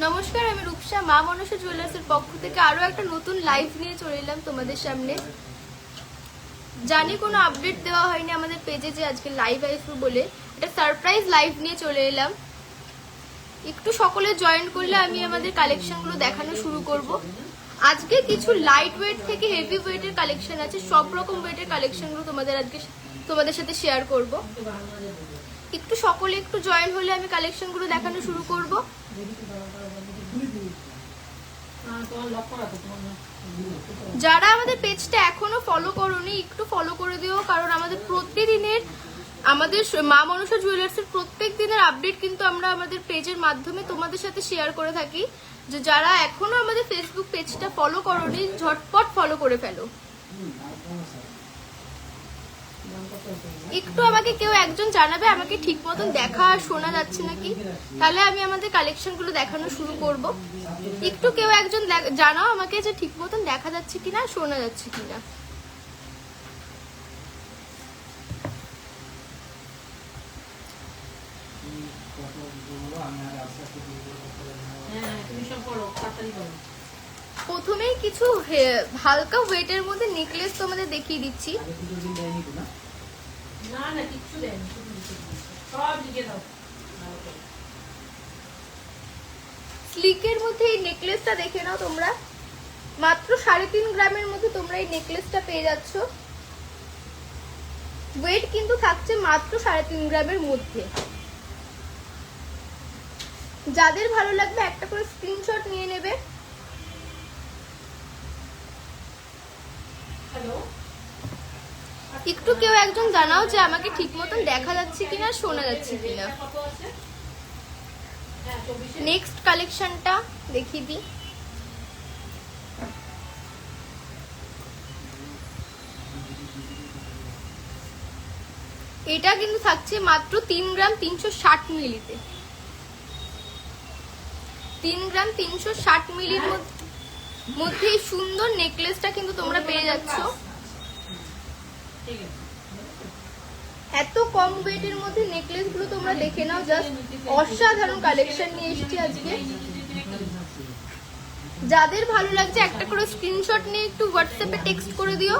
নমস্কার, আমি রূপসা মা মনসা জুয়েলার্সের পক্ষ থেকে আরো একটা নতুন লাইভ নিয়ে চলে এলাম তোমাদের সামনে। জানি কোনো আপডেট দেওয়া হয়নি আমাদের পেজে যে আজকে লাইভ আসবো বলে, একটা সারপ্রাইজ লাইভ নিয়ে চলে এলাম। একটু সকলে জয়েন করলে আমি আমাদের কালেকশনগুলো দেখানো শুরু করব। আজকে কিছু লাইট ওয়েট থেকে হেভি ওয়েটের কালেকশন আছে, সব রকম ওয়েটের কালেকশনগুলো তোমাদের সাথে শেয়ার করব। একটু সকলে একটু জয়েন হলে আমি কালেকশনগুলো দেখানো শুরু করব। যারা আমাদের পেজটা এখনো ফলো করোনি একটু ফলো করে দিও, কারণ আমাদের প্রতিদিনের আমাদের মা মনসা জুয়েলার্সের প্রত্যেক দিনের আপডেট কিন্তু আমরা আমাদের পেজের মাধ্যমে তোমাদের সাথে শেয়ার করে থাকি। যে যারা এখনো আমাদের ফেসবুক পেজটা ফলো করোনি ঝটপট ফলো করে ফেলো। একটু আমাকে কেউ একজন জানাবে আমাকে ঠিক মতন দেখা আর শোনা যাচ্ছে নাকি, তাহলে আমি আমাদের কালেকশনগুলো দেখানো শুরু করব। একটু কেউ একজন জানাও আমাকে যে ঠিক মতন দেখা যাচ্ছে কিনা, শোনা যাচ্ছে কিনা। প্রথমেই কিছু হালকা ওয়েটের মধ্যে নেকলেস তোমাদের দেখিয়ে দিচ্ছি। স্লিকের মধ্যে এই নেকলেসটা দেখে নাও তোমরা, মাত্র 3.5 গ্রামের মধ্যে তোমরা এই নেকলেসটা পেয়ে যাচ্ছ। ওয়েট কিন্তু থাকছে মাত্র 3.5 গ্রামের মধ্যে। যাদের ভালো লাগবে একটা করে স্ক্রিনশট নিয়ে নেবে। একটু কেউ একজন জানাও যে আমাকে ঠিক মতন দেখা যাচ্ছে কিনা, শোনা যাচ্ছে কিনা। নেক্সট কালেকশনটা দেখিয়ে দিই। এটা কিন্তু থাকছে মাত্র 3 গ্রাম 360 মিলিতে। 3 গ্রাম 360 মিলির মধ্যে এই সুন্দর নেকলেসটা কিন্তু তোমরা পেয়ে যাচ্ছ। এত কম ওয়েটের মধ্যে নেকলেস গুলো তোমরা দেখে নাও, জাস্ট অসাধারণ কালেকশন নিয়ে এসেছি আজকে। যাদের ভালো লাগছে একটা করে স্ক্রিনশট নিয়ে একটু হোয়াটসঅ্যাপে টেক্সট করে দিও।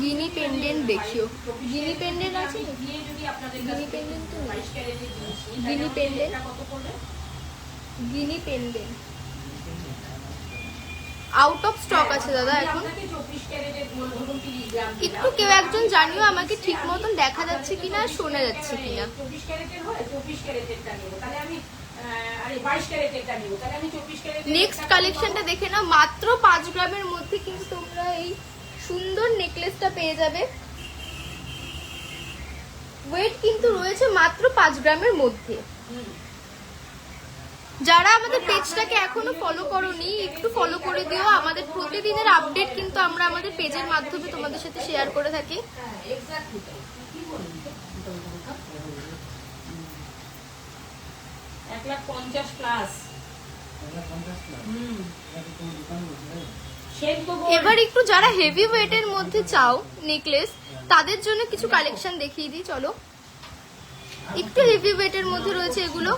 গিনি পেন্ডেন্ট দেখিও, গিনি পেন্ডেন্ট আছে, গিনি পেন্ডেন্ট তো guinea pendant, guinea pendant out of stock আছে দাদা এখন। একটু কেউ একজন জানিও আমাকে ঠিক মতন দেখা যাচ্ছে কিনা, শোনা যাচ্ছে কিনা। নেক্সট কালেকশনটা দেখে নাও, মাত্র 5 গ্রামের মধ্যে কিন্তু তোমরা এই সুন্দর নেকলেসটা পেয়ে যাবে। ওয়েট কিন্তু রয়েছে মাত্র 5 গ্রামের মধ্যে। যারা আমাদের পেজটাকে এখনো ফলো করোনি একটু ফলো করে দিও। আমাদের প্রতিদিনের আপডেট কিন্তু আমরা আমাদের পেজের মাধ্যমে তোমাদের সাথে শেয়ার করে থাকি। এবার একটু যারা হেভি ওয়েটের মধ্যে চাও নেকলেস, তাদের জন্য কিছু কালেকশন দেখিয়ে দিই চলো। একটু হেভি ওয়েটের মধ্যে রয়েছে এগুলো।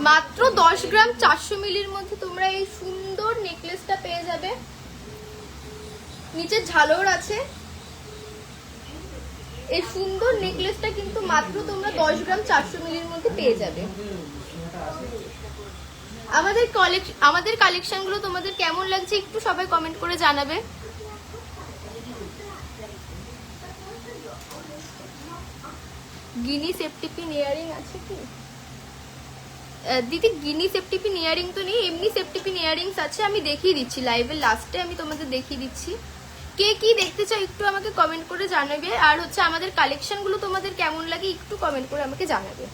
মাত্র 10 গ্রাম 400 মিলির মধ্যে তোমরা এই সুন্দর নেকলেসটা পেয়ে যাবে। নিচে ঝালর আছে। এই সুন্দর নেকলেসটা কিন্তু মাত্র তোমরা 10 গ্রাম 400 মিলির মধ্যে পেয়ে যাবে। আমাদের কালেকশনগুলো তোমাদের কেমন লাগছে একটু সবাই কমেন্ট করে জানাবে। গিনি সেফটি পিন ইয়ারিং আছে কি দিদি? গিনি সেফটি পিন ইয়ারিং তো নেই, এমনি সেফটি পিন ইয়ারিংস আছে। আমি দেখিয়ে দিচ্ছি লাইভের লাস্টে, আমি তোমাদের দেখিয়ে দিচ্ছি। কে কি দেখতে চাও একটু আমাকে কমেন্ট করে জানাবে। আর হচ্ছে আমাদের কালেকশনগুলো তোমাদের কেমন লাগে একটু কমেন্ট করে আমাকে জানাবে।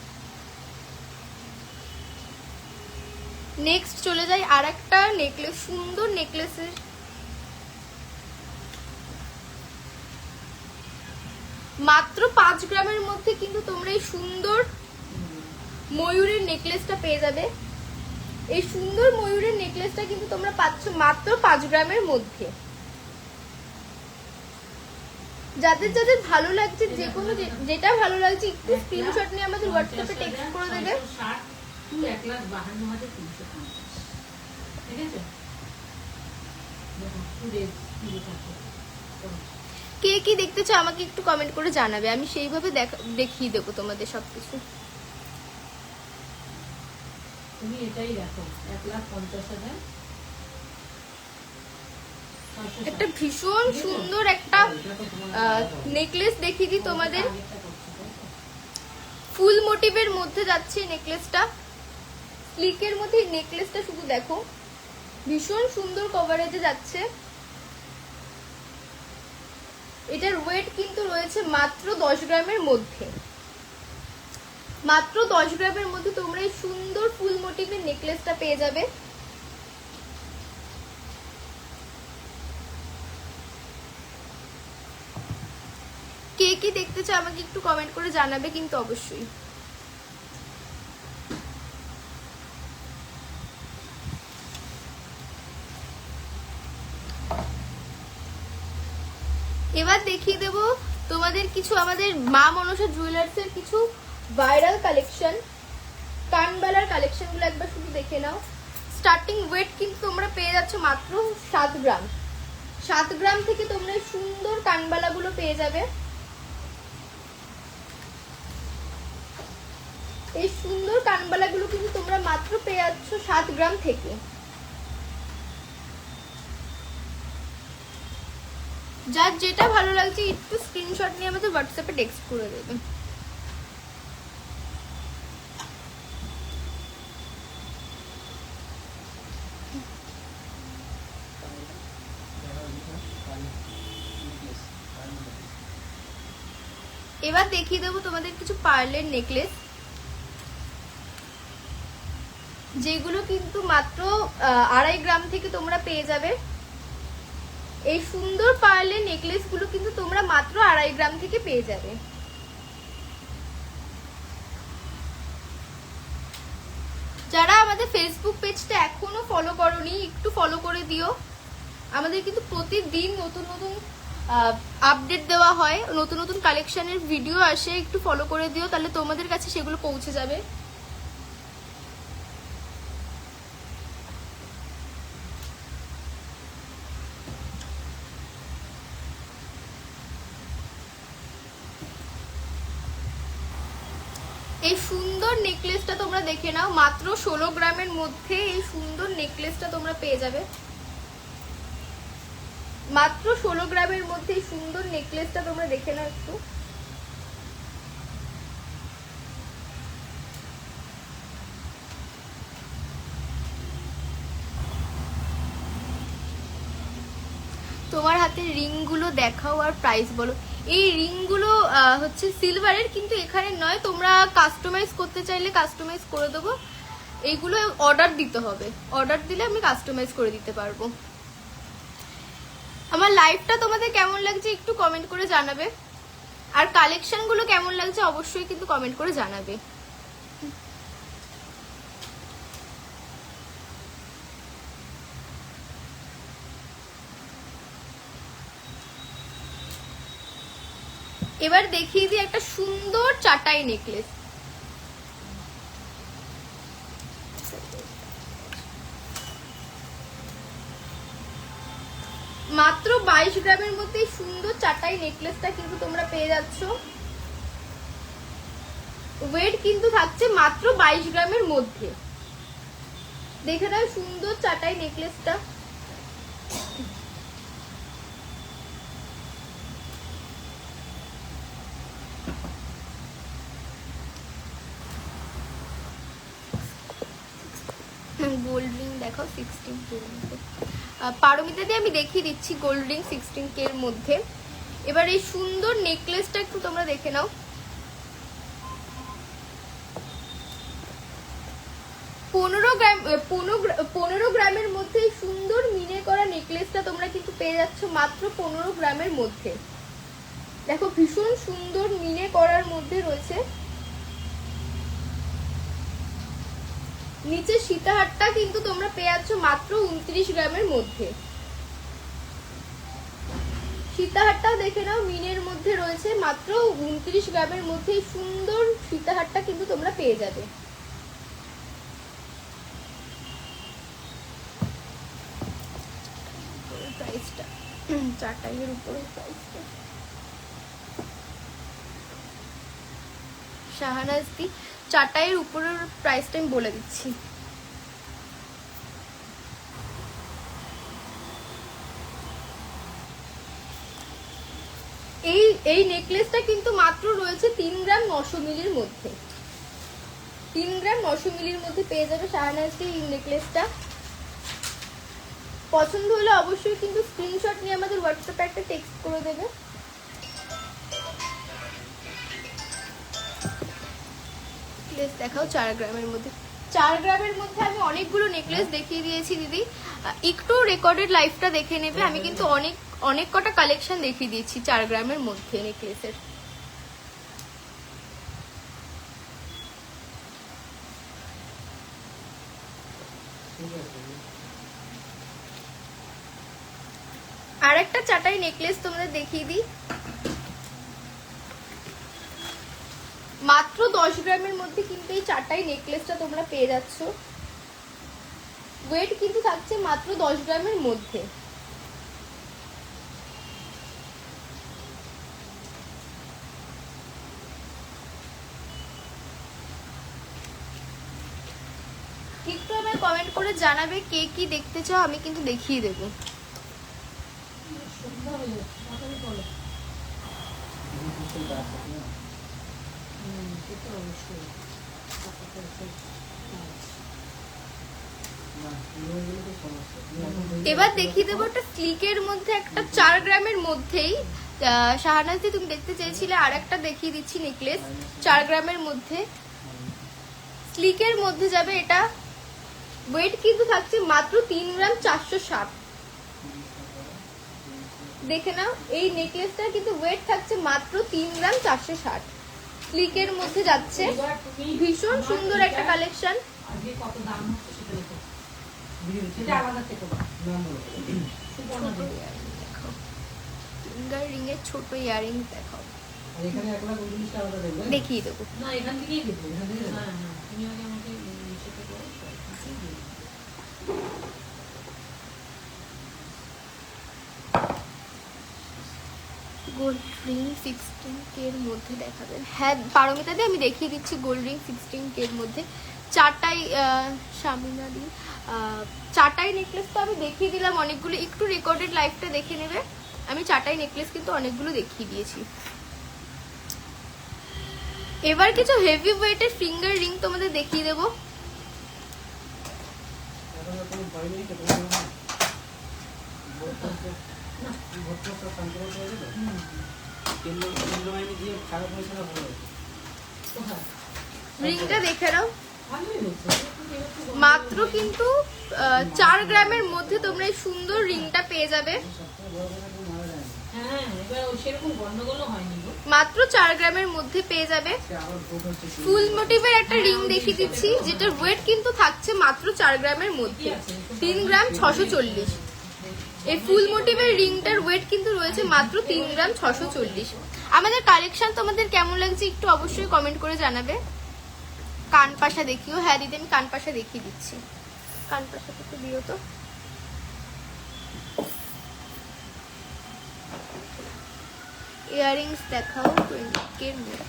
নেক্সট চলে যাই আর একটা নেকলেস, সুন্দর নেকলেসের মাত্র 5 গ্রামের মধ্যে কিন্তু তোমরা এই সুন্দর ময়ূরের নেকলেসটা পেয়ে যাবে। এই সুন্দর ময়ূরের নেকলেসটা কিন্তু তোমরা পাচ্ছ মাত্র 5 গ্রামের মধ্যে। যাদের যাদের ভালো লাগছে, যে কোনো যেটা ভালো লাগছে একটু স্ক্রিনশট নিয়ে আমাদের হোয়াটসঅ্যাপে টেক্সট করে দেবে। কে কি দেখতে চাও আমাকে একটু কমেন্ট করে জানাবে, আমি সেইভাবে দেখিয়ে দেবো তোমাদের সবকিছু। তুমি এটাই দেখো 1,50,000 একটা ভীষণ সুন্দর একটা নেকলেস দেখিয়ে দিই তোমাদের। ফুল মোটিভের মধ্যে যাচ্ছে নেকলেসটা, স্লিকের মধ্যে নেকলেসটা শুধু দেখো, ভীষণ সুন্দর কভারেজে যাচ্ছে। এটার ওয়েট কিন্তু রয়েছে মাত্র 10 গ্রামের মধ্যে। মাত্র 10 গ্রামের মধ্যে তোমরা এই সুন্দর ফুল মোটিভের নেকলেসটা পেয়ে যাবে। কে কি দেখতে চাও আমাকে একটু কমেন্ট করে জানাবে কিন্তু অবশ্যই। এবার দেখিয়ে দেব তোমাদের কিছু আমাদের মা মনসা জুয়েলার্সের কিছু ভাইরাল কালেকশন, কানবালার কালেকশনগুলো একবার শুধু দেখে নাও। স্টার্টিং ওয়েট কিন্তু তোমরা পেয়ে যাচ্ছ মাত্র 7 গ্রাম। 7 গ্রাম থেকে তোমরা সুন্দর কানবালাগুলো পেয়ে যাবে। এই সুন্দর কানবালাগুলো কিন্তু তোমরা মাত্র পেয়ে যাচ্ছ 7 গ্রাম থেকে। যার যেটা ভালো লাগছে একটু স্ক্রিনশট নিয়ে আমাদের হোয়াটসঅ্যাপে টেক্সট করে দেবে। এবার দেখিয়ে দেবো তোমাদের কিছু পার্লের নেকলেস, যেগুলো কিন্তু মাত্র 2.5 গ্রাম থেকে তোমরা পেয়ে যাবে। এই সুন্দর পার্লের নেকলেস গুলো কিন্তু তোমরা মাত্র 2.5 গ্রাম থেকে পেয়ে যাবে। যারা আমাদের ফেসবুক পেজটা এখনো ফলো করোনি একটু ফলো করে দিও। আমাদের কিন্তু প্রতিদিন নতুন নতুন আপডেট দেওয়া হয়, নতুন নতুন কালেকশনের ভিডিও আসে, একটু ফলো করে দিও, তাহলে তোমাদের কাছে সেগুলো পৌঁছে যাবে। এই সুন্দর নেকলেসটা তোমরা দেখে নাও, মাত্র 16 গ্রামের মধ্যে এই সুন্দর নেকলেসটা তোমরা পেয়ে যাবে। মাত্র 16 গ্রামের মধ্যে এই সুন্দর নেকলেসটা তোমরা দেখে নাও একটু। তোমার হাতের রিং গুলো দেখাও আর প্রাইস বলো। এই রিং গুলো হচ্ছে সিলভারের, কিন্তু এখানে নয়, তোমরা কাস্টমাইজ করতে চাইলে কাস্টমাইজ করে দেবো। এইগুলো অর্ডার দিতে হবে, অর্ডার দিলে আমি কাস্টমাইজ করে দিতে পারবো। আমার লাইভটা তোমাদের কেমন লাগছে একটু কমেন্ট করে জানাবে, আর কালেকশন গুলো কেমন লাগছে অবশ্যই কিন্তু কমেন্ট করে জানাবে। এবার দেখিয়ে দিই একটা সুন্দর চাটাই নেকলেস। মাত্র 22 গ্রামের মধ্যে সুন্দর চাটাই নেকলেসটা কিন্তু তোমরা পেয়ে যাচ্ছ। ওয়েট কিন্তু থাকছে মাত্র 22 গ্রামের মধ্যে। দেখে নাও সুন্দর চাটাই নেকলেসটা। গোল্ড রিং দেখাও 16K এর মধ্যে। পারমিতা দিয়ে আমি দেখিয়ে দিচ্ছি গোল্ড রিং 16K এর মধ্যে। এবার এই সুন্দর নেকলেসটা একটু তোমরা দেখে নাও। 15 গ্রামের মধ্যে এই সুন্দর মিনে করা নেকলেসটা তোমরা কিন্তু পেয়ে যাচ্ছ মাত্র 15 গ্রামের মধ্যে। দেখো ভীষণ সুন্দর মিনে করার মধ্যে রয়েছে। নিচে সীতাহারটা কিন্তু তোমরা পেয়ে যাচ্ছ মাত্র 29 গ্রামের মধ্যে। সীতাহারটাও দেখে নাও, মিনের মধ্যে রয়েছে মাত্র 29 গ্রামের মধ্যে। সুন্দর সীতাহারটা কিন্তু তোমরা পেয়ে যাবে। প্রাইসটা চারটাইয়ের উপরে প্রাইসটা শাহানাজদি চারটাইয়ের উপরের প্রাইসটা আমি বলে দিচ্ছি। এই নেকলেসটা কিন্তু মাত্র রয়েছে 3 গ্রাম 900 মিলির মধ্যে। 3 গ্রাম 900 মিলির মধ্যে পেয়ে যাবে শাহানাজদি এই নেকলেসটা। পছন্দ হলে অবশ্যই কিন্তু স্ক্রিনশট নিয়ে আমাদের হোয়াটসঅ্যাপে একটা টেক্সট করে দেবে। নেকলেস দেখাও 4 গ্রামের মধ্যে। 4 গ্রামের মধ্যে আমি অনেকগুলো নেকলেস দেখিয়ে দিয়েছি দিদি, একটু রেকর্ডেড লাইভটা দেখে নেবে। আমি কিন্তু অনেক কটা কালেকশন দেখিয়ে দিয়েছি 4 গ্রামের মধ্যে নেকলেসের। আর একটা চাটাই নেকলেস তোমাদের দেখিয়ে দিই, মাত্র 10 গ্রামের মধ্যে কিন্তু এই চাটাই নেকলেসটা তোমরা পেয়ে যাচ্ছ। ওয়েট কিন্তু থাকছে মাত্র 10 গ্রামের মধ্যে। একটু আমায় কমেন্ট করে জানাবে কে কি দেখতে চাও, আমি কিন্তু দেখিয়ে দেবো। এবার দেখিয়ে দেবো একটা স্লিকের মধ্যে, একটা 4 গ্রামের মধ্যেই। শাহানাজদি তুমি দেখতে চেয়েছিলে, আর একটা দেখিয়ে দিচ্ছি নেকলেস 4 গ্রামের মধ্যে। স্লিকের মধ্যে যাবে এটা। ওয়েট কিন্তু থাকছে মাত্র 3 গ্রাম 460। দেখে নাও এই নেকলেসটা কিন্তু ওয়েট থাকছে মাত্র 3 গ্রাম 460। স্লিকের মধ্যে যাচ্ছে, ভীষণ সুন্দর একটা কালেকশন। কত দাম হচ্ছে সেটা দেখো, সেটা আলাদা থেকে ফিঙ্গার রিং এর ছোট ইয়ারিং দেখাও, আর এখানে একলা 29 টাকা দেবে, দেখিয়ে দেবো। না এখান থেকেই দেবো, এখান থেকে হ্যাঁ হ্যাঁ তুমি আগে আমাকে সেটা করো। গোল্ড রিং 16K এর মধ্যে দেখাবেন? হ্যাঁ পারমিতা দি আমি দেখিয়ে দিচ্ছি গোল্ড রিং 16K এর মধ্যে। চারটাই শামিনা দি চারটাই নেকলেস তো আমি দেখিয়ে দিলাম অনেকগুলো, একটু রেকর্ডেড লাইভটা দেখে নেবে। আমি চারটাই নেকলেস কিন্তু অনেকগুলো দেখিয়ে দিয়েছি। এবার কিছু হেভি ওয়েটের ফিঙ্গার রিং তোমাদের দেখিয়ে দেবো। রিংটা দেখে নাও, মাত্র কিন্তু 4 গ্রামের মধ্যে তোমরা এই সুন্দর রিংটা পেয়ে যাবে। মাত্র 4 গ্রামের মধ্যে পেয়ে যাবে। ফুল মোটিভের একটা রিং দেখিয়ে দিচ্ছি, যেটার ওয়েট কিন্তু থাকছে মাত্র 4 গ্রামের মধ্যে, 3 গ্রাম 640। এই ফুল মোটিভের রিংটার ওয়েট কিন্তু রয়েছে মাত্র 3 গ্রাম 640। আমাদের কালেকশন তোমাদের কেমন লাগছে একটু অবশ্যই কমেন্ট করে জানাবে। কানপাশা দেখিও, হ্যাঁ দিদি আমি কানপাশা দেখিয়ে দিচ্ছি। কানপাশা একটু দিও তো। ইয়ারিংস দেখাও 20K এর মধ্যে,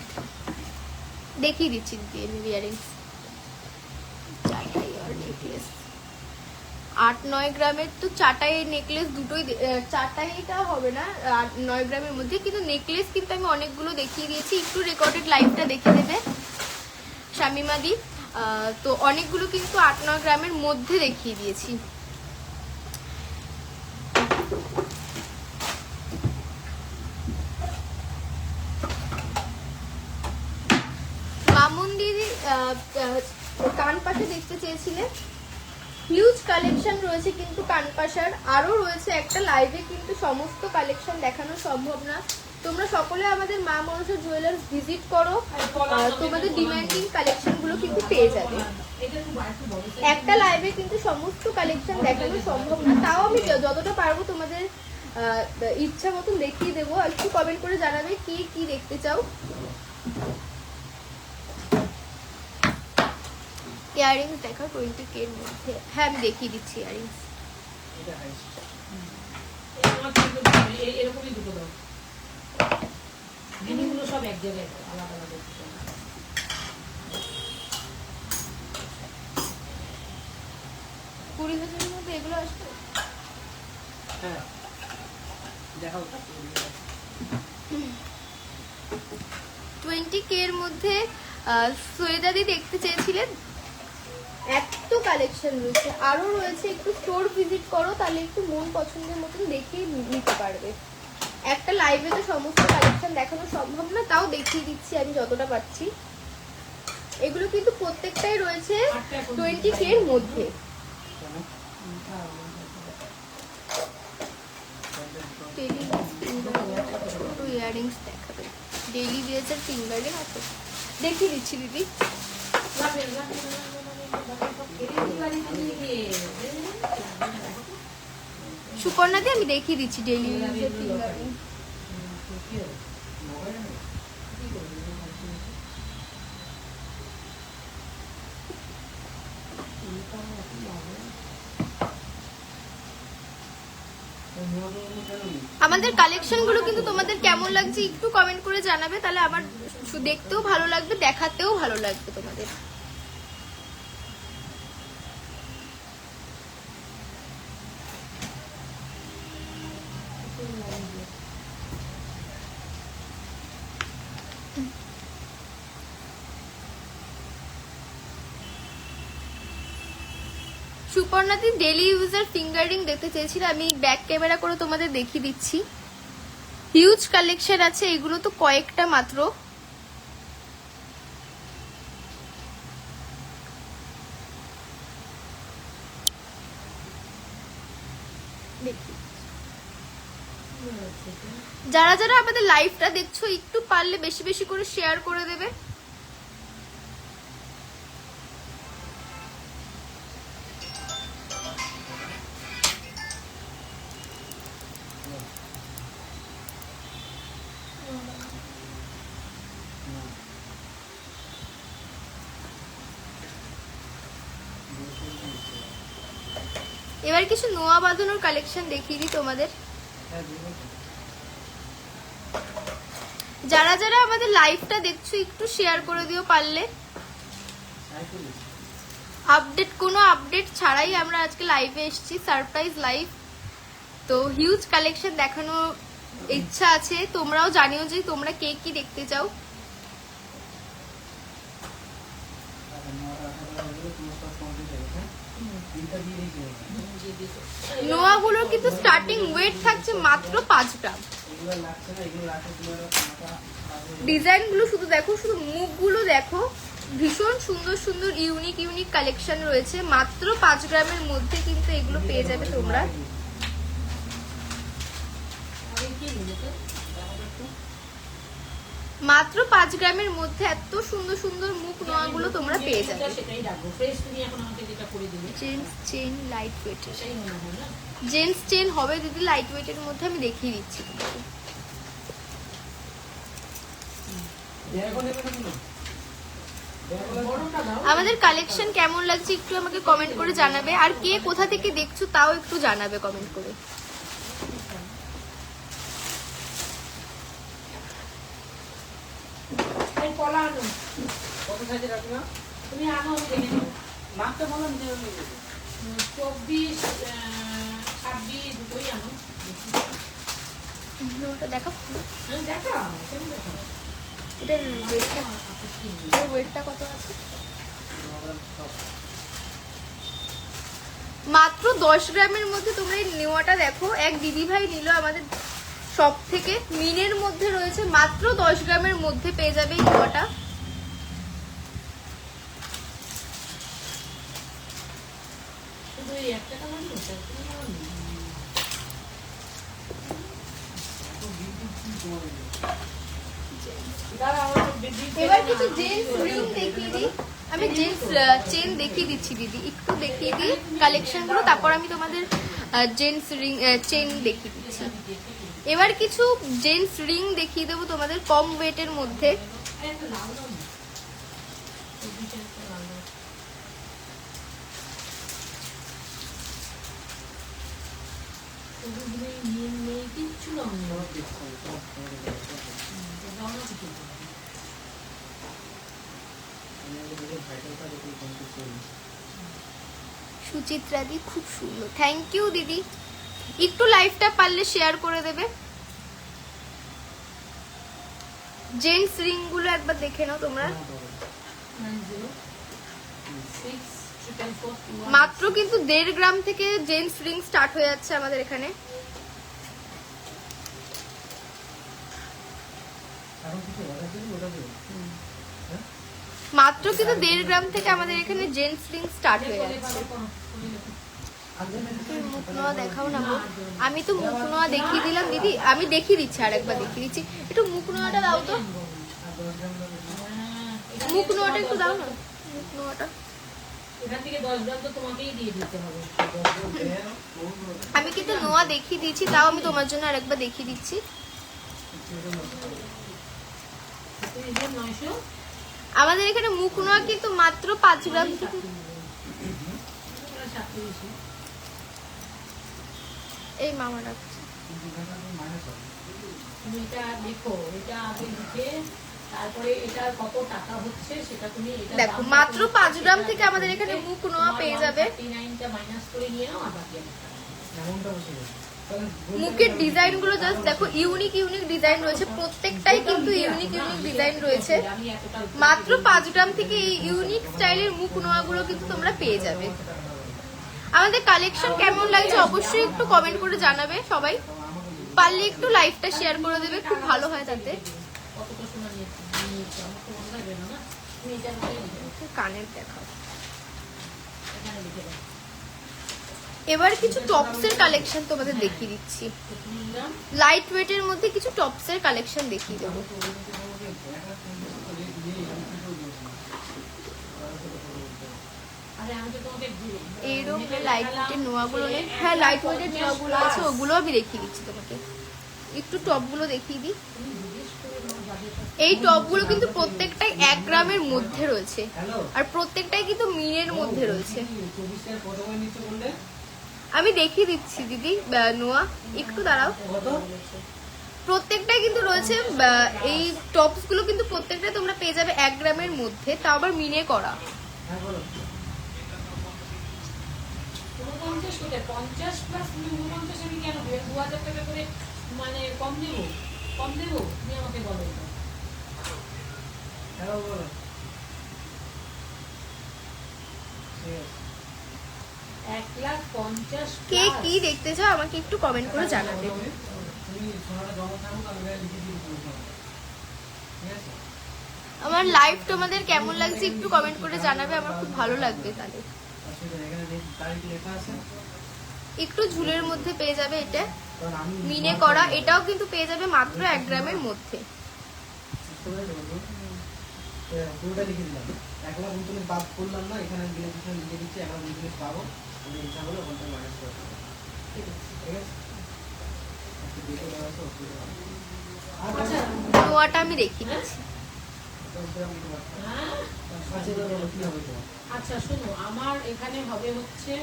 দেখিয়ে দিচ্ছি দিদি ইয়ারিংস। চারটাই আর নেকলেস 8-9 গ্রামের তো চারটাই নেকলেস দুটোই, চারটাইটা হবে না 8-9 গ্রামের মধ্যে, কিন্তু নেকলেস কিন্তু আমি অনেকগুলো দেখিয়ে দিয়েছি। একটু রেকর্ডেড লাইভটা দেখে দেবে শামিমা দি। তো অনেকগুলো কিন্তু 8-9 গ্রামের মধ্যে দেখিয়ে দিয়েছি। মামুন দিদি কানপাশা দেখতে চেয়েছিলে, হিউজ কালেকশন রয়েছে কিন্তু কানপাশার। আরো রয়েছে একটা লাইভে কিন্তু সমস্ত কালেকশন দেখানো সম্ভব না, তোমরা সকলে আমাদের মা মনসা জুয়েলার্স ভিজিট করো, তোমাদের ডিমান্ডিং কালেকশনগুলো কিন্তু পেয়ে যাবে। একটা লাইভে কিন্তু সমস্ত কালেকশন দেখানো সম্ভব না, তাও আমি যতটা পারবো তোমাদের ইচ্ছা মতন দেখিয়ে দেবো। একটু কমেন্ট করে জানাবে কি কি দেখতে চাও। ইয়ারিংস দেখো 20K এর মধ্যে। হ্যাঁ আমি দেখিয়ে দিচ্ছি ইয়ারিংস। এরকমই দুটো দাও, জিনিসগুলো সব এক জায়গায় আলাদা আলাদা। 20,000 এর মধ্যে এগুলো আসবে। হ্যাঁ দেখাও 20K এর মধ্যে সৈয়দাদি দেখতে চেয়েছিলেন, এত কালেকশন রয়েছে, আরো রয়েছে। একটু স্টোর ভিজিট করো, তাহলে একটু মন পছন্দের মতন দেখিয়ে নিতে পারবে। একটা লাইভে তো সমস্ত কালেকশন দেখানো সম্ভব না, তাও দেখিয়ে দিচ্ছি আমি যতটা পাচ্ছি। এগুলো কিন্তু প্রত্যেকটাই রয়েছে 20K এর মধ্যে। ইয়ারিংস দেখাবে, ডেইলি ওয়্যার ফিঙ্গারিং আছে, দেখিয়ে দিচ্ছি দিদি। সুপর্ণাদি আমি দেখিয়ে দিচ্ছি ডেইলি ওয়্যার ফিঙ্গারিং। আমাদের কালেকশনগুলো কিন্তু তোমাদের কেমন লাগছে একটু কমেন্ট করে জানাবে, তাহলে আমার দেখতেও ভালো লাগবে, দেখাতেও ভালো লাগবে তোমাদের। সুপর্ণাদি ডেইলি ইউজার ফিঙ্গারিং দেখতে চেয়েছিল, আমি ব্যাক ক্যামেরা করে তোমাদের দেখিয়ে দিচ্ছি। হিউজ কালেকশন আছে, এগুলো তো কয়েকটা মাত্র। যারা যারা আমাদের লাইভটা দেখছো একটু পারলে বেশি বেশি করে শেয়ার করে দেবে। এবার কিছু নোয়া বাঁধানোর কালেকশন দেখিয়ে দিই তোমাদের। যারা যারা আমাদের লাইভটা দেখছো একটু শেয়ার করে দিও পারলে। কোনো আপডেট ছাড়াই আমরা আজকে লাইভে এসেছি, সারপ্রাইজ লাইভ। তো হিউজ কালেকশন দেখানো ইচ্ছা আছে, তোমরাও জানিও যে তোমরা কে কি দেখতে চাও। নোয়াগুলোর কিন্তু স্টার্টিং ওয়েট থাকছে মাত্র 5 গ্রাম। ডিজাইনগুলো শুধু দেখো, শুধু মুখগুলো দেখো, ভীষণ সুন্দর সুন্দর ইউনিক ইউনিক কালেকশন রয়েছে। মাত্র 5 গ্রামের মধ্যে কিন্তু এগুলো পেয়ে যাবে তোমরা। মাত্র 5 গ্রামের মধ্যে এত সুন্দর সুন্দর মুখ নোয়াগুলো তোমরা পেয়ে যাবে। জেন্টস চেন লাইট ওয়েটের, জেন্টস চেন হবে দিদি লাইট ওয়েটের মধ্যে, আমি দেখিয়ে দিচ্ছি তোমাকে। আমাদের কালেকশন কেমন লাগছে একটু আমাকে কমেন্ট করে জানাবে, আর কে কোথা থেকে দেখছো তাও একটু জানাবে কমেন্ট করে। তুমি আনো, নামটা বলো, 24, 26 দুটোই আনো। দেখো দেখা এটার ওয়েটটা কত আছে? মাত্র 10 গ্রামের মধ্যে তোমরা এই নেওয়াটা দেখো। এক দিদি ভাই নিল আমাদের সব থেকে, মিনের মধ্যে রয়েছে, মাত্র 10 গ্রামের মধ্যে পেয়ে যাবে এই নেওয়াটা। একটা কালার এবার কিছু জেন্টস রিং দেখিয়ে দিই। আমি জেন্টস চেন দেখিয়ে দিচ্ছি দিদি, একটু দেখিয়ে দিই কালেকশনগুলো, তারপর আমি তোমাদের জেন্টস রিং চেন দেখিয়ে দিচ্ছি। এবার কিছু জেন্টস রিং দেখিয়ে দেবো তোমাদের কম ওয়েটের মধ্যে। সুচিত্রা দি খুব সুন্দর, থ্যাংক ইউ দিদি। একটু লাইভটা পারলে শেয়ার করে দেবে। জেন্টস রিং গুলো একবার দেখে নাও তোমরা। মাত্র কিন্তু 1.5 গ্রাম থেকে জেন্টস রিং স্টার্ট হয়ে যাচ্ছে আমাদের এখানে। মাত্র কিন্তু 1.5 গ্রাম থেকে আমাদের এখানে জেন্টস রিং স্টার্ট হয়ে যাচ্ছে। মুখ নোয়া দেখাও না গো। আমি তো মুখ নোয়া দেখিয়ে দিলাম দিদি, আমি দেখিয়ে দিচ্ছি, আর একবার দেখিয়ে দিচ্ছি। একটু মুখ নোয়াটা দাও তো, মুখ নোয়াটা একটু দাও না, মুখ নোয়াটা। আমি কিন্তু নোয়া দেখিয়ে দিয়েছি, তাও আমি তোমার জন্য আর একবার দেখিয়ে দিচ্ছি। আমাদের এখানে মুখ নোয়া কিন্তু মাত্র 5 গ্রাম থেকে। এই মামা ডাকছে। দেখো মাত্র 5 গ্রাম থেকে আমাদের এখানে মুখ নোয়া পেয়ে যাবে। মুখের ডিজাইন গুলো জাস্ট দেখো, ইউনিক ইউনিক ডিজাইন রয়েছে, প্রত্যেকটাই কিন্তু ইউনিক ইউনিক ডিজাইন রয়েছে। মাত্র 5 গ্রাম থেকে এই ইউনিক স্টাইলের মুখ নোয়া গুলো কিন্তু তোমরা পেয়ে যাবে। আমাদের কালেকশন কেমন লাগছে অবশ্যই একটু কমেন্ট করে জানাবে সবাই। পারলে একটু লাইভটা শেয়ার করে দেবে, খুব ভালো হয় তাতে। কানের দেখাও। এবার কিছু টপসের কালেকশন তোমাদের দেখিয়ে দিচ্ছি। লাইট ওয়েটের মধ্যে কিছু টপসের কালেকশন দেখিয়ে দেবো। এইরকম লাইট ওয়েটের নোয়াগুলো নেই, হ্যাঁ লাইট ওয়েটের নোয়াগুলো আছে, ওগুলো আমি দেখিয়ে দিচ্ছি তোমাকে। একটু টপগুলো দেখিয়ে দিই। এই টপগুলো কিন্তু প্রত্যেকটাই 1 গ্রামের মধ্যে রয়েছে, আর প্রত্যেকটাই কিন্তু মিনের মধ্যে রয়েছে। আমি দেখিয়ে দিচ্ছি দিদি নোয়া, একটু দাঁড়াও। প্রত্যেকটাই কিন্তু রয়েছে, এই টপস গুলো কিন্তু প্রত্যেকটাই তোমরা পেয়ে যাবে 1 গ্রামের মধ্যে, তাও আবার মিনে করা। কে কি দেখতে চাও আমাকে একটু কমেন্ট করে জানাবে। আমার লাইভ তোমাদের কেমন লাগছে একটু কমেন্ট করে জানাবে, আমার খুব ভালো লাগবে তাহলে। একটু ঝুলের মধ্যে পেয়ে যাবে, এটা মিনে করা, এটাও কিন্তু পেয়ে যাবে মাত্র 1 গ্রামের মধ্যে। নোয়াটা আমি রেখে দিচ্ছি। আচ্ছা শোনো, আমার এখানে হবে হচ্ছে,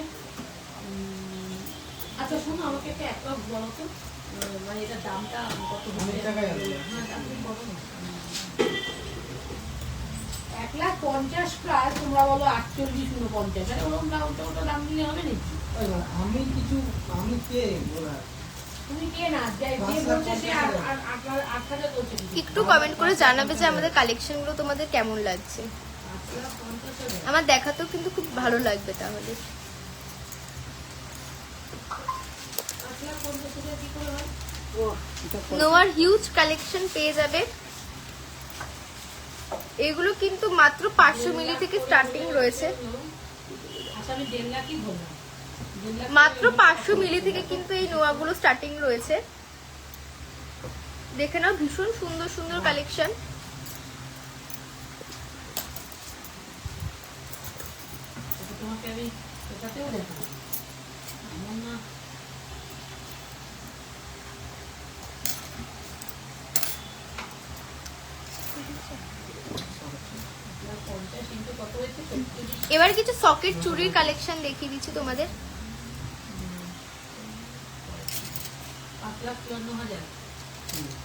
আচ্ছা শোনো আমাকে একটা অ্যাপ্রক্স বলো তো, মানে এটা দামটা কত হবে? 1,50,000 প্লাস তোমরা বলো 48,49, ওরকম ওটা দাম দিলে হবে নাকি? আমি কে বলা, তুমি কে না যে বলছে সে 8,000 বলছে। একটু কমেন্ট করে জানাবে যে আমাদের কালেকশন গুলো তোমাদের কেমন লাগছে। আমার দেখাতেও কিন্তু খুব ভালো লাগবে তাহলে। নোয়ার হিউজ কালেকশন পেয়ে যাবে। এগুলো কিন্তু মাত্র 500 মিলি থেকে স্টার্টিং রয়েছে। মাত্র 500 মিলি থেকে কিন্তু এই নোয়াগুলো স্টার্টিং রয়েছে। দেখে নাও, ভীষণ সুন্দর সুন্দর কালেকশন। তোমাকে আমি এটাতেও দেখাবো, এমন না এবার কিছু সকেট চুড়ির কালেকশন দেখিয়ে দিচ্ছি তোমাদের। 5,54,000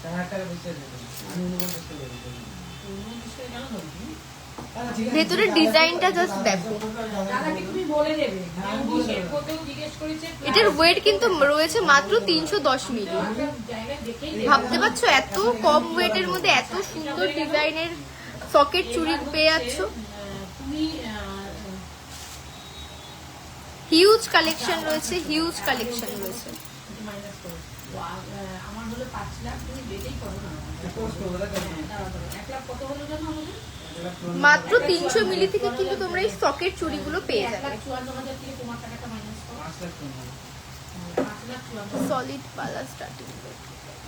4 টাকা বেশি আছে, আমি 49 টাকা দেবো। 49 টাকা কেন ধরবি? আচ্ছা, ঠিক আছে। ভেতরের ডিজাইনটা জাস্ট দেখো। দাদাকে তুমি বলে দেবে, আমি শেয়ার করতেও জিজ্ঞেস করেছে। এটার ওয়েট কিন্তু রয়েছে মাত্র 310 মিলি। জায়গায় দেখেই ভাবতে পারছো এত কম ওয়েটের মধ্যে এত সুন্দর ডিজাইনের সকেট চুড়ি পেয়ে যাচ্ছ। তুমি হিউজ কালেকশন রয়েছে, হিউজ কালেকশন রয়েছে। মাইনাস করো। আমার হলো 5 লাখ, তুমি বেটেই করো না। দাঁড়াও, 1 লাখ কত হলো জানো আমাদের? মাত্র 300 মিলি থেকে কিন্তু তোমরা এই সকেট চুড়িগুলো পেয়ে যাবে। 1,54,000 থেকে তোমার টাকাটা মাইনাস করো। 5,54,000 সলিড বালা স্টার্টিং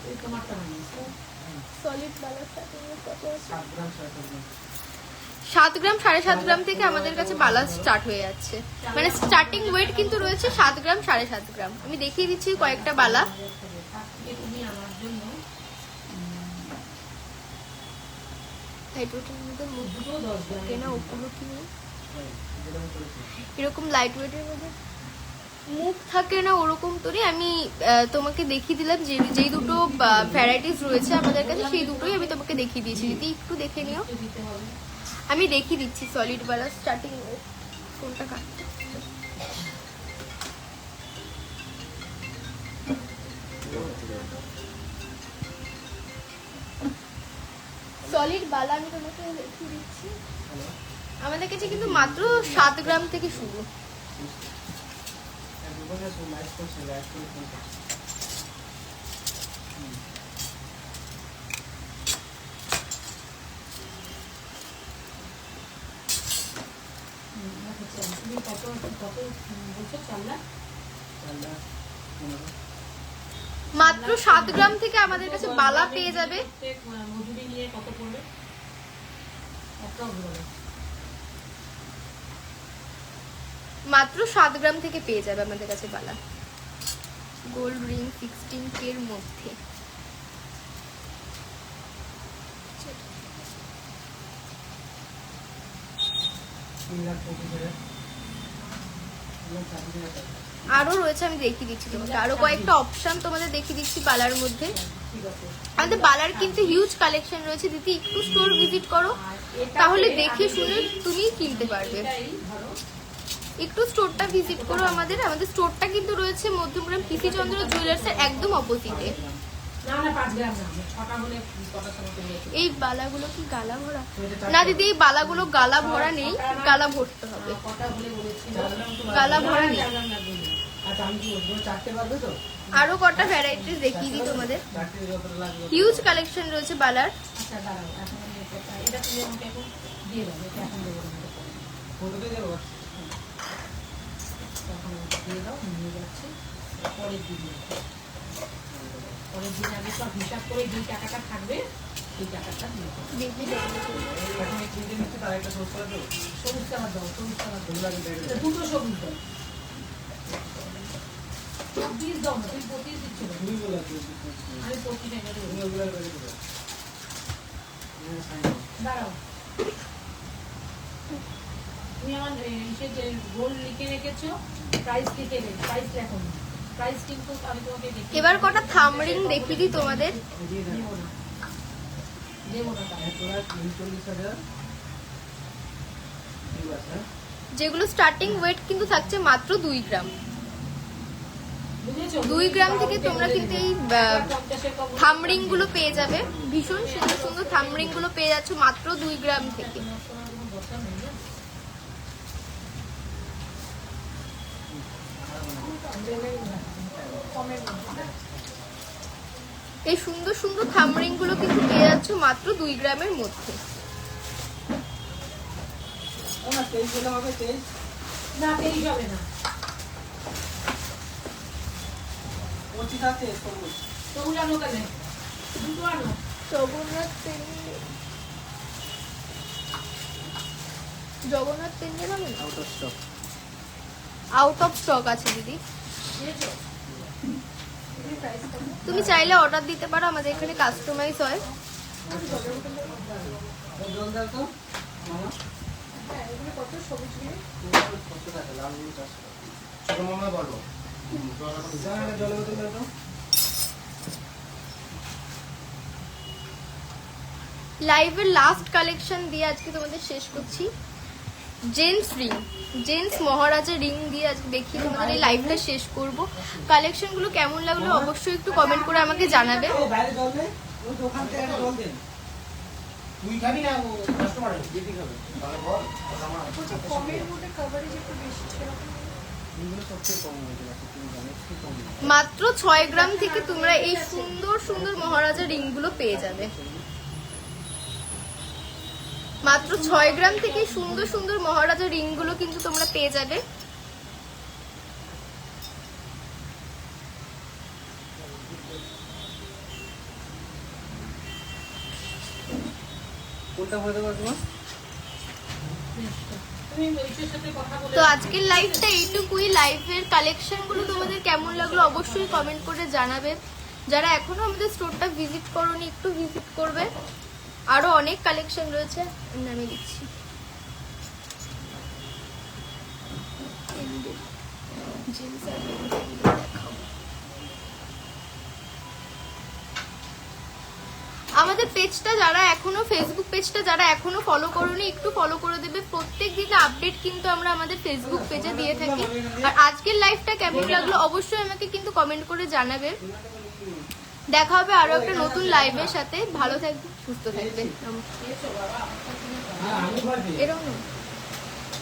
এই তোমারটা মাইনাস করো। সলিড বালা স্টার্টিং কত আছে? 7 গ্রাম 7 গ্রাম। 7 গ্রাম 7.5 গ্রাম থেকে আমাদের কাছে বালা স্টার্ট হয়ে যাচ্ছে। মানে স্টার্টিং ওয়েট কিন্তু রয়েছে 7 গ্রাম 7.5 গ্রাম। আমি দেখিয়ে দিচ্ছি কয়েকটা বালা। তার থেকে তুমি আমার জন্য লাইট ওয়েটের মধ্যে মুখ দুটো 10 গ্রাম কেনা ওগুলো কি নেই? যেরকম করেছি। এরকম লাইট ওয়েটের মধ্যে মুখ থাকে না ওরকম তো নেই। আমি তোমাকে দেখিয়ে দিলাম যে যেই দুটো ভ্যারাইটিস রয়েছে আমাদের কাছে, সেই দুটোই আমি তোমাকে দেখিয়ে দিয়েছি। যদি একটু দেখে নিও, দিতে হবে। আমি দেখিয়ে দিচ্ছি সলিড বালা স্টার্টিং ওয়েট কোনটা কাটতে। সলিড বালা আমি তোমাকে দেখিয়ে দিচ্ছি। আমাদের কাছে কিন্তু মাত্র 7 গ্রাম থেকে শুরু। আর দুপুরে সব লাইট করছে, লাইট করে ফোন করছে। তুমি কত কত বলছো? 4 লাখ? 4 লাখ 15। মাত্র 7 গ্রাম থেকে আমাদের কাছে বালা পেয়ে যাবে। প্রত্যেক মজুরি নিয়ে কত পড়বে? একটা বলো। মাত্র 7 গ্রাম থেকে পেয়ে যাবে আমাদের কাছে বালা। গোল্ড রিং 16K এর মধ্যে। 3,25,000। 3,40,000 টাকা। আরো রয়েছে, আমি দেখিয়ে দিচ্ছি তোমাকে। আরো কয়েকটা অপশন তোমাদের দেখিয়ে দিচ্ছি বালার মধ্যে। ঠিক আছে। আমাদের বালার কিন্তু হিউজ কালেকশন রয়েছে। দিদি একটু স্টোর ভিজিট করো, তাহলে দেখে শুনে তুমি কিনতে পারবে। এটাই ধরো একটু স্টোরটা ভিজিট করো আমাদের। আমাদের স্টোরটা কিন্তু রয়েছে মধ্যমগ্রাম পিসি চন্দ্র জুয়েলার্সের একদম অপোজিটে। না না 5 গ্রাম না, 6টা হলে কটার সময় পেয়ে যাবে? এই বালাগুলো কি গালা ভরা? না দিদি, এই বালাগুলো গালা ভরা নেই, গালা ভরতে হবে। কটা হলে বলেছিল? 4 গ্রাম তো গালা ভরা নেই। 4 গ্রাম লাগবে না। আচ্ছা, আমি কি বলবো, 4টে পারবে তো? আরো কটা ভ্যারাইটিস দেখিয়ে দিই তোমাদের। 4টে যতটা লাগবে। হিউজ কালেকশন রয়েছে বালার। আচ্ছা দাঁড়াও, এখন আমি এটা তুমি আমাকে এখন দিয়ে দাও, এটা এখন দেবো না। ফটোতে দেবো। তখন দিয়ে দাও, নিয়ে যাচ্ছি পরের দিন। পরের দিন আগে সব হিসাব করে যেই টাকাটা থাকবে সেই টাকাটা দিয়ে দাও। দেখি দেখি। এখন এই 3টে নিচ্ছি, তার একটা সোর্স করে দেবো। সবুজ কালার দাও, সবুজ কালার দাও। এগুলো আগে দিয়ে দেবো। দুটো সবুজ দাও। 20 দাও না, তুমি 25 দিচ্ছ না। তুমি বলে আছো, আমি 25 টাকা দেবো। তুমি ওগুলো করে দেবো। সাইন করো। দাঁড়াও, তুমি আমার ইসে যে গোল্ড লিখে রেখেছো, প্রাইস লিখে রেখে, প্রাইস লেখো না। প্রাইস কিন্তু আমি তোমাকে দেখিয়ে এবার কটা থাম রিং দেখিয়ে দিই তোমাদের। দিয়ে দেবো। দেবো না, দেবো না তাহলে। তোরা 39,000 ঠিক আছে। যেগুলো স্টার্টিং ওয়েট কিন্তু থাকছে মাত্র 2 গ্রাম। বুঝেছো? 2 গ্রাম থেকে তোমরা কিন্তু এই 50-এর কম থাম রিং গুলো পেয়ে যাবে। ভীষণ সুন্দর সুন্দর থাম রিং গুলো পেয়ে যাচ্ছ মাত্র 2 গ্রাম থেকে। শোনার কোনো দরকার নেই না। কমের মধ্যে। এই সুন্দর সুন্দর থাম রিং গুলো কিন্তু পেয়ে যাচ্ছ মাত্র 2 গ্রামের মধ্যে। ও না, 23 দিলে হবে, 23। না 23 হবে না। 25 আছে সবুজ। তো উড়ানো কেন? দুটো আনো। জগন্নাথ পেন্ডেল হবে না? Out of stock. Out of stock আছে দিদি। দিয়েছো? এগুলোর price কত? তুমি চাইলে অর্ডার দিতে পারো, আমাদের এখানে কাস্টমাইজ হয়। জল দাও তো মামা। হ্যাঁ, এগুলো কত সবুজ নিয়ে? কত টাকা? লাল গুলো 400 টাকা। ছোট মামা বলো। জলের বোতল দাও তো। লাইভের লাস্ট কালেকশন দিয়ে আজকে তোমাদের শেষ করছি। জেন্টস রিং, জেন্টস মহারাজা রিং দিয়ে আজকে দেখিয়ে তোমাদের এই লাইভটা শেষ করব। কালেকশনগুলো কেমন লাগলো অবশ্যই একটু কমেন্ট করে আমাকে জানাবে। ও বাইরে জল দে। ওই দোকান থেকে একটা জল দেন। তুই খাবি না ও কাস্টমার দিদি খাবে। তাহলে বল আমার বলছে কমের মধ্যে coverage একটু বেশি, সেরকম। এগুলো সবচেয়ে কম হয়ে গেছে তুমি জানো একটু কম। মাত্র 6 গ্রাম থেকে তোমরা এই সুন্দর সুন্দর মহারাজা রিংগুলো পেয়ে যাবে। মাত্র 6 গ্রাম থেকে সুন্দর সুন্দর মহারাজা রিংগুলো কিন্তু তোমরা পেয়ে যাবে। কোনটা হয়ে দেবো তোমার? তুমি মহিষের সাথে কথা বলে তো আজকের লাইভটা এইটুকুই। লাইভের কালেকশনগুলো তোমাদের কেমন লাগলো অবশ্যই কমেন্ট করে জানাবে। যারা এখনো আমাদের স্টোরটা ভিজিট করোনি একটু ভিজিট করবে, আরো অনেক কালেকশন রয়েছে, আমি দিচ্ছি। আমাদের পেজটা যারা এখনো ফেসবুক পেজটা যারা এখনো ফলো করোনি একটু ফলো করে দেবে। প্রত্যেক দিন আপডেট কিন্তু আমরা আমাদের ফেসবুক পেজে দিয়ে থাকি। আর আজকের লাইভটা কেমন লাগলো অবশ্যই আমাকে কিন্তু কমেন্ট করে জানাবে। দেখা হবে আরো একটা নতুন লাইভের সাথে। ভালো থাকবে, সুস্থ থাকবে। দিয়েছো বাবা, আমার কাছে হ্যাঁ আমি বলছি। এরকম